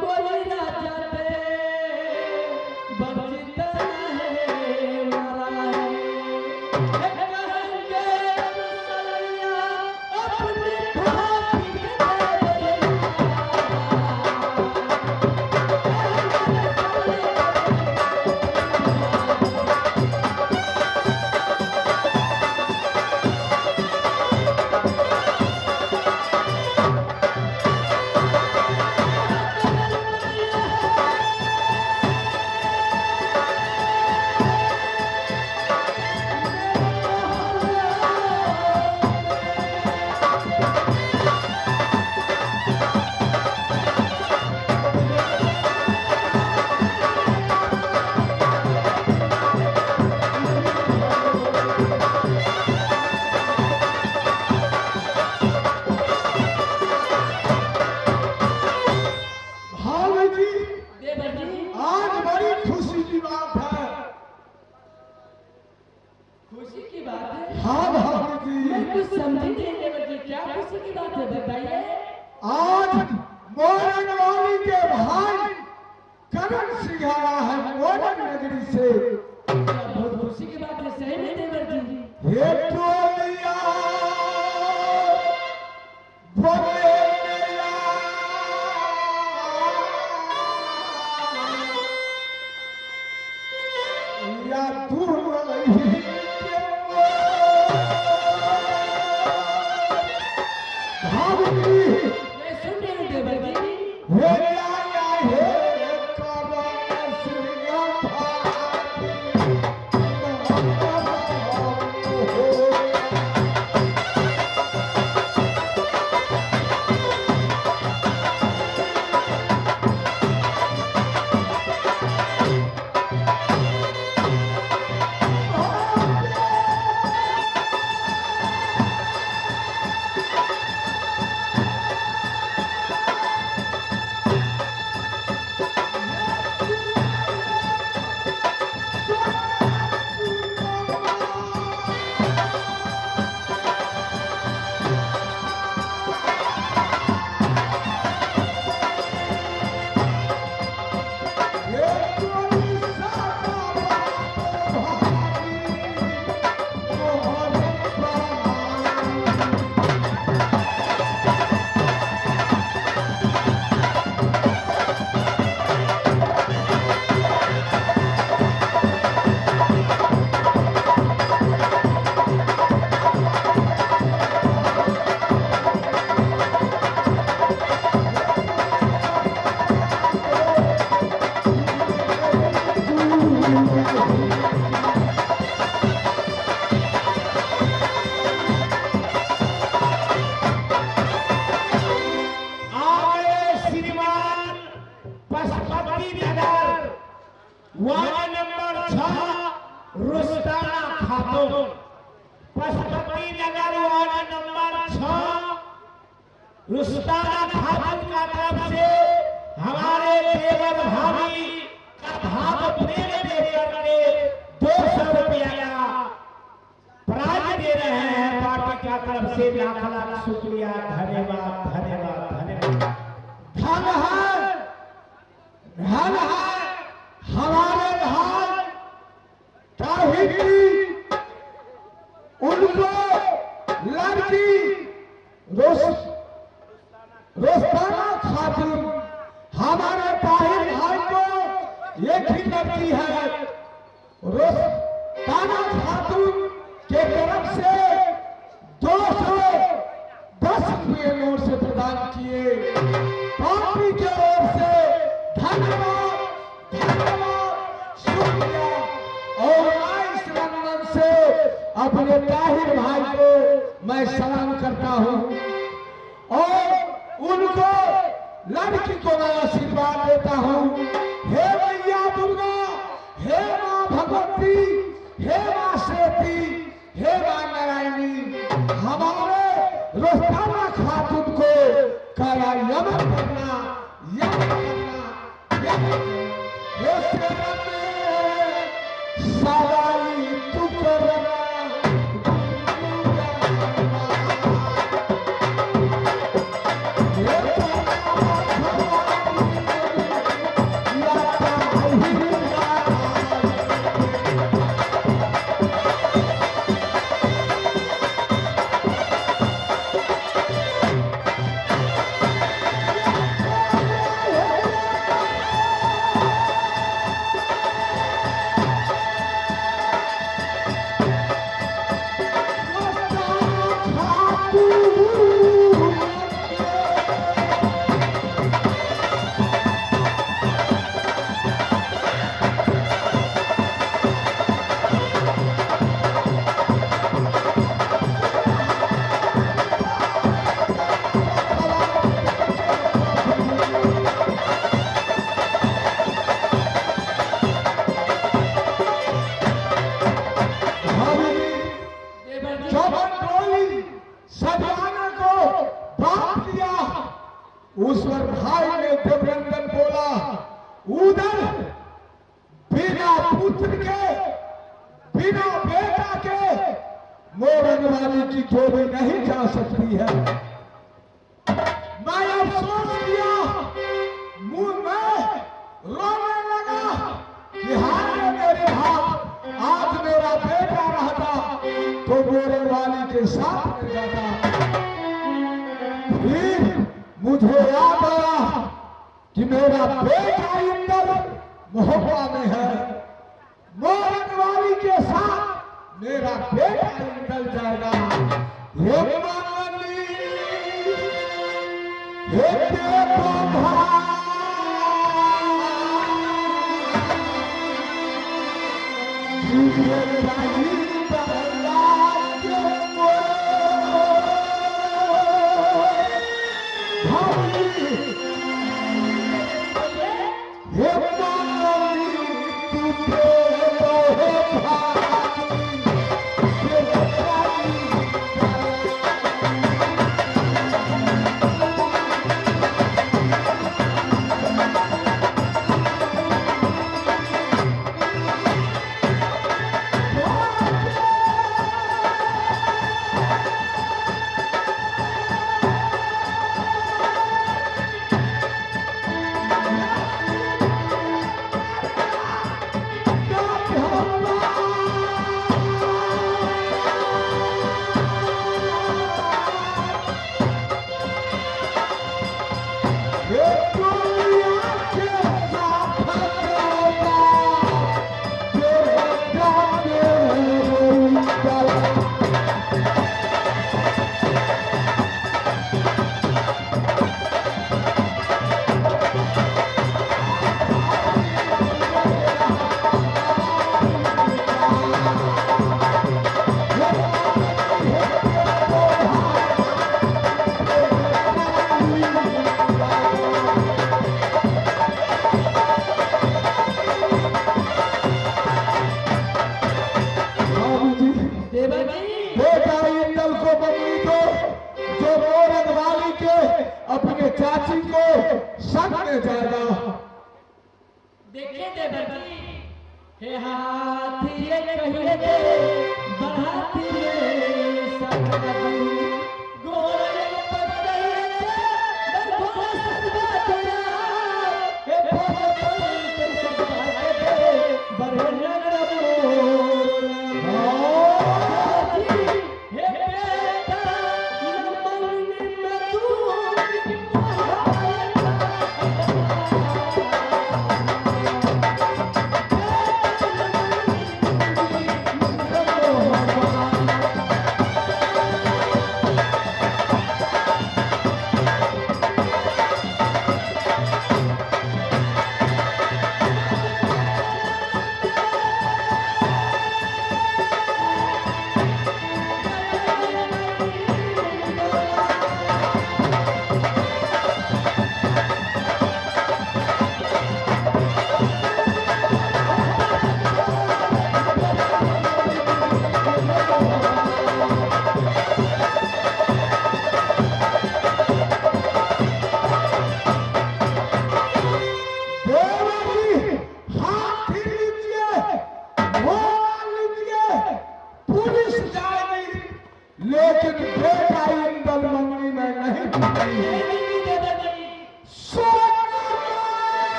कोई राजा दे कुछ समझी नहीं बच्चे, क्या खुशी की बात है बताइए। आज मोरन वाली के भाई करण सिंह आया है मोरन नगरी से। बहुत खुशी की बात है, सही में देवर जी। हे टोलिया बोले या दूर वार्ड नंबर 6 रुस्ताना खातून, पशुपति नगर वार्ड नंबर 6 रुस्ताना खातून का तरफ से हमारे देवर भाभी का भाव प्रेम देकर के 200 रुपया का प्राइज दे रहे हैं पार्टी की तरफ से। लाख लाख शुक्रिया, धन्यवाद धन्यवाद धन्यवाद। धन है हमारे भाई ताहिरी, उनको लड़की रोस्ताना खातून, हमारे ताहिर भाई को एक ही लड़की है रोस्ताना खातून के तरफ से 210 रुपये नोट से प्रदान किए। पार्टी की ओर से धन्यवाद शुक्रिया। और मैं इस रंगमंच से अपने ताहिर भाई को मैं सलाम करता हूँ और उनको लड़की को मैं आशीर्वाद देता हूँ। हे मैया दुर्गा, हे माँ भगवती, हे माँ श्वेती, हे माँ नारायणी, हमारे रोस्ताना खातून को काया यमन करना, यमन करना, यमन करना। सवाई तू करना उस पर भाई ने देवरंजन बोला, उधर बिना पुत्र के बिना बेटा के मोरन वाली की जोड़ी नहीं जा सकती है। मैं अफसोस किया, मुंह में रोने लगा कि हाय मेरे हाथ, आज मेरा बेटा रहता तो मेरे वाली के साथ में जाता। फिर मुझे याद आया कि मेरा बेटा इंदल मोहब्बा में है, मोरनवाली के साथ मेरा बेटा इंदल जाएगा। हे मानवनी, हे देखो भाई, अपने चाची को संग में जाएगा। देखिए देवर जी, हे हाथी ये कहिए दे बढ़ाती रे सपलगढ गोरे पगड़े बरखो सजदा तेरा हे भगवान के सजदा दे बरहन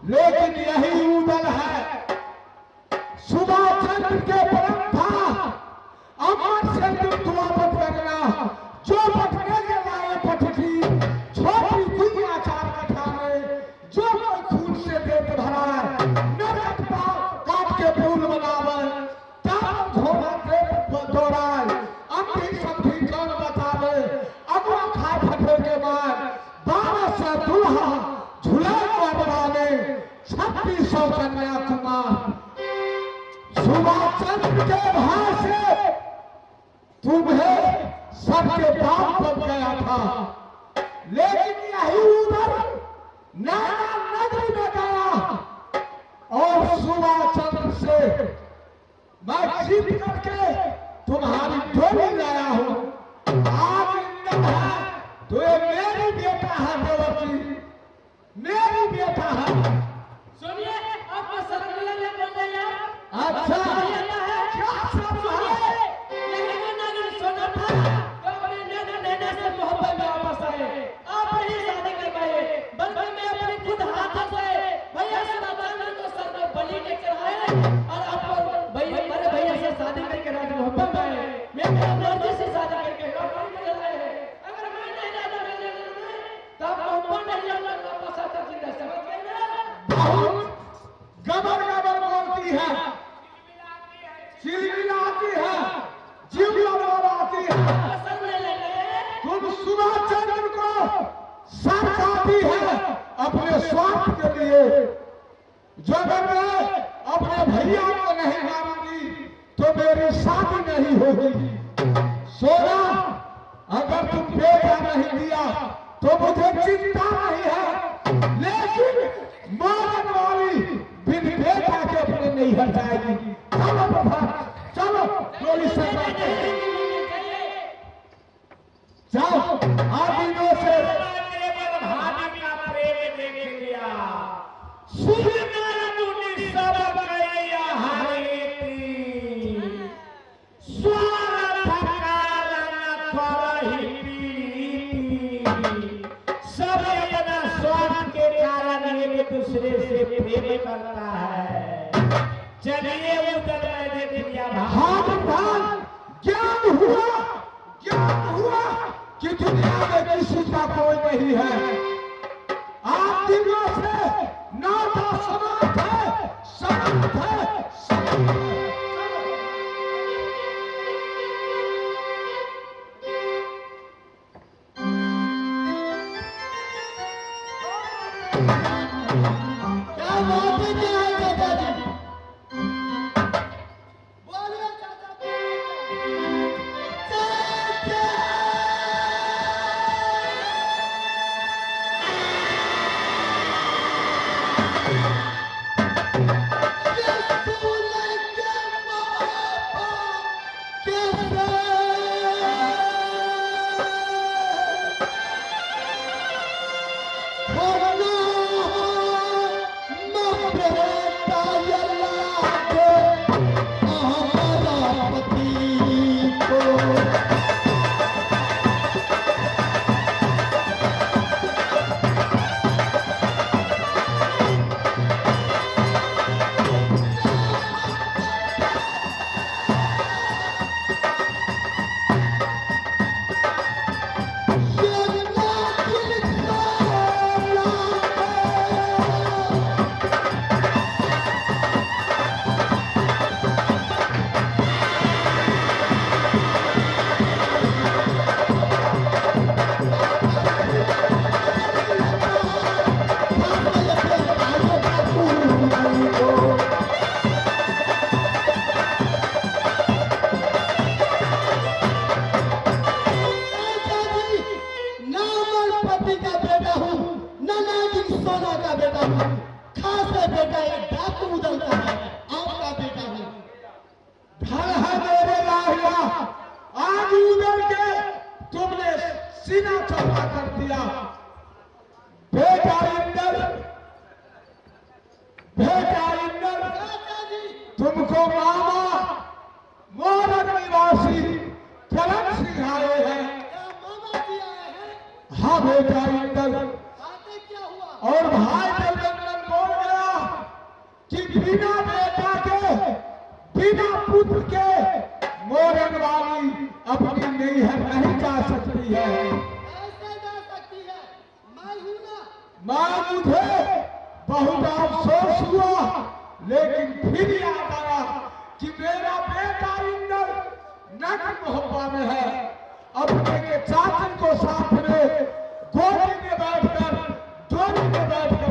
लेकिन यही उदल है सुभाष चंद्र के परम था। अमर से तुम दुआ मत करना, जो पटने के लाए पटकी छोटी दुनिया चार कथा में, जो कोई खून से पेट भरा है नरक पाव काट के फूल बनावे, ताप घोड़ा पेट दौड़ाए, अंधी समझी कौन बतावे, अगवा खाए फटे के बाद 1200 दूल्हा झूला मरवाने, 2600 कन्याकुमार। सुभाष चंद्र के भाई से तुम्हें सबके बाप बन गया था, लेकिन यही उधर नाना नगरी में गया और सुभाष चंद्र से मैं जीत करके तुम्हारी डोली लाया हूं। आज तो ये मेरी बेटा है देवती, मेरी बेटा है। सुनिए आपको शर्म नहीं लग रही है? अच्छा क्या शर्म है? लेकिन नगर सोना था तो अपने नैना से मोहब्बत में वापस आए, आप ही शादी कर पाए, बल्कि मैं अपने खुद हाथों से भैया सुभाष को सर पर बलि के चढ़ाए और आप भैया मेरे भैया से शादी करके राज मोहब्बत में आए। मैं अपनी मर्जी से शादी करके नौकरी में लाए हैं। अगर मैं नहीं जाता तो आप मोहब्बत नहीं आऊंगा, वापस आता जिंदा समझ गए ना? बहुत गबर गबर बोलती है, चिलमिलाती है, जीव लड़ाती है। तुम सुभाष चंद्र को सरकाती है अपने स्वार्थ के लिए। जो अगर मैं अपने भैया को नहीं मानूंगी तो मेरी शादी नहीं होगी। सोना अगर तुम बेटा नहीं दिया तो मुझे चिंता नहीं है, लेकिन मारने वाली बिन बेटा के अपने नहीं हट जाएगी। चलो प्रभात, चलो गोली से जाओ। आदिनों से भाभी का प्रेम देख लिया, सुनकर तूने सब गया हरेती, स्वार्थ कारण करही प्रीति। सब अपना स्वार्थ के कारण एक दूसरे से प्रेम करता है। चलिए उधर मैं देख लिया भान ज्ञान हुआ कि दुनिया में किसी का कोई नहीं है। आप दिनों से नाता समाप्त है, समाप्त है, समाप्त है। क्या बात है, क्या है दादाजी? बोलिए सीना चौड़ा कर दिया। बेटा इंदर तुमको मामा मोरन निवासी कलम सिखाए हैं। हाँ बेटा इंदर, और भाई जब बोल गया मुझे बहुत अफसोस हुआ, लेकिन फिर याद आया कि मेरा बेटा इंदर नगर मोहब्बा में है। अब मेरे चाचा को साथ में गोली में बैठकर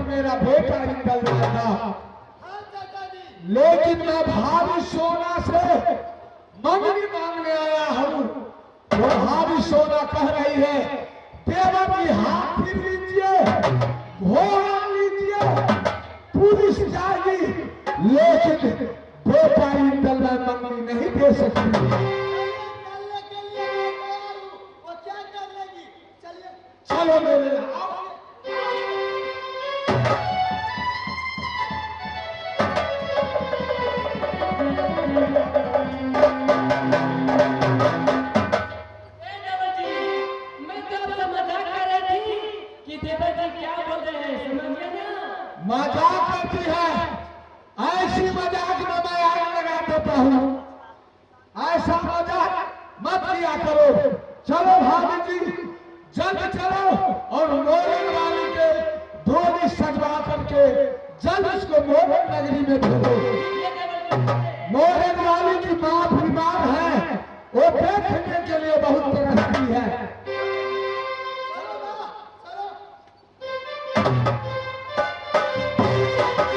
मेरा बेटा इंदर जाएगा। लेकिन मैं भाभी सोना से मंगनी मांगने आया हूँ। वो भाभी सोना कह रही है, देवर जी हाथ फिर लीजिए, घोड़ा लीजिए, पुलिस जाएगी, लेकिन बेटा इंदर में मंगनी नहीं दे सकती। चलो मेरे मजाक करती है। ऐसी मजाक में मैं आग लगा देता हूँ। ऐसा मजाक मत किया करो। चलो भाभी जी जल्द चलो और मोरन वाली के डोली सजवा करके जल्द उसको मोरन नगरी में भेजो। मोरन वाली की माँ बीमार है, वो देखने के लिए बहुत तरसती है।